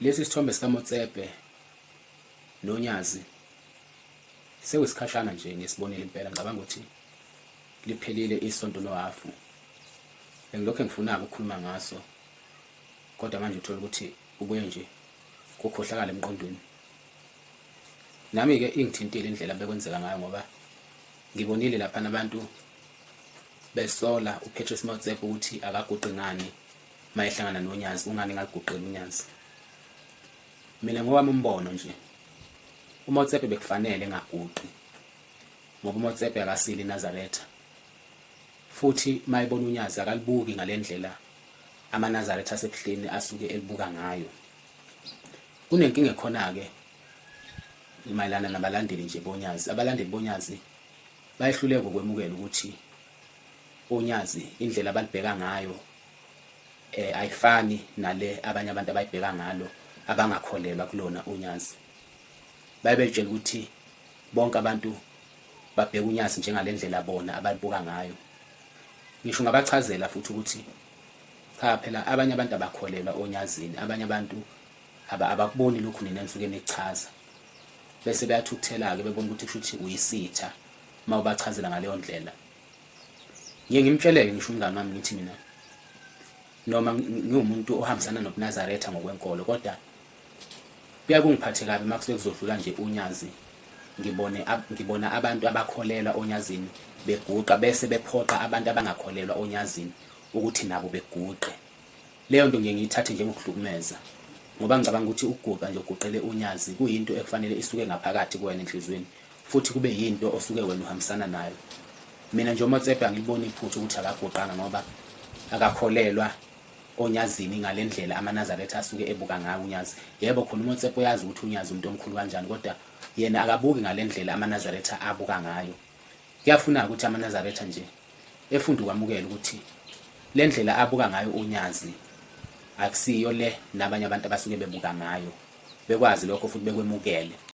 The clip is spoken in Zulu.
Lesi sithombe sikaMotsepe noNyazi sekusikhashana nje ngesibonile impela, ngicabanga ukuthi liphelile isonto nohafu. Ngilokho engifuna ukukhuluma ngaso, kodwa manje uthola ukuthi ubuye nje kukhohlakala emqondweni. Nami-ke ingithintile indlela bekwenzeka ngayo, ngoba ngibonile lapha abantu besola uPatrice Motsepe ukuthi akaguqi ngani mayehlangana noNyazi, kungani ngaliguqela uNyazi. Mina ngowami umbono nje, uMotsepe bekufanele engaguqi, ngoba uMotsepe akasili iNazaretha, futhi mayebona uNyazi akalibuki ngalendlela amaNazaretha asebuhleni asuke elibuka ngayo. Kunenkinga khona-ke mayelana nabalandeli nje boNyazi. Abalandeli boNyazi bayehluleka ukwemukela ukuthi uNyazi indlela abalibheka ngayo ayifani nale abanye abantu abayibheka ngalo abangakholelwa kulona uNyazi. Bayebetshela ukuthi bonke abantu babheka uNyazi njengalendlela bona abalibuka ngayo. Ngisho ngabachazela futhi ukuthi cha phela abanye abantu abakholelwa oNyazini, abanye abantu abakuboni lokhu nina nisuke nichaza, bese bayathukuthela-ke bebona ukuthi kushuthi uyisitha mawubachazela ngaleyo ndlela. Ngiye ngimtsheleke ngisho umngani wami ngithi mina noma ngiwumuntu ohambisana nobuNazaretha ngokwenkolo, kodwa kuya kungiphathe kabi makusuke kuzodlula nje uNyazi ngibona abantu abakholelwa oNyazini beguqa bese bephoqa abantu abangakholelwa oNyazini ukuthi nabo beguqe. Leyo nto ngiye ngiyithathe njengokuhlukumeza, ngoba ngicabanga ukuthi ukuguqa nje uguqele uNyazi kuyinto ekufanele isuke ngaphakathi kuwena enhlizweni, futhi kube yinto osuke wena uhambisana nayo. Mina nje uMotsepe angiliboni iphutha ukuthi akaguqanga ngoba akakholelwa oNyazini ngalendlela amaNazaretha asuke ebuka ngayo uNyazi. Yebo khona uMotsepe uyazi ukuthi uNyazi umuntu omkhulu kanjani, kodwa yena akabuki ngalendlela amaNazaretha abuka ngayo. Kuyafuna ukuthi amaNazaretha nje efunde ukwamukela ukuthi le ndlela abuka ngayo uNyazi akusiyo le nabanye abantu abasuke bebuka ngayo, bekwazi lokho futhi bekwemukele.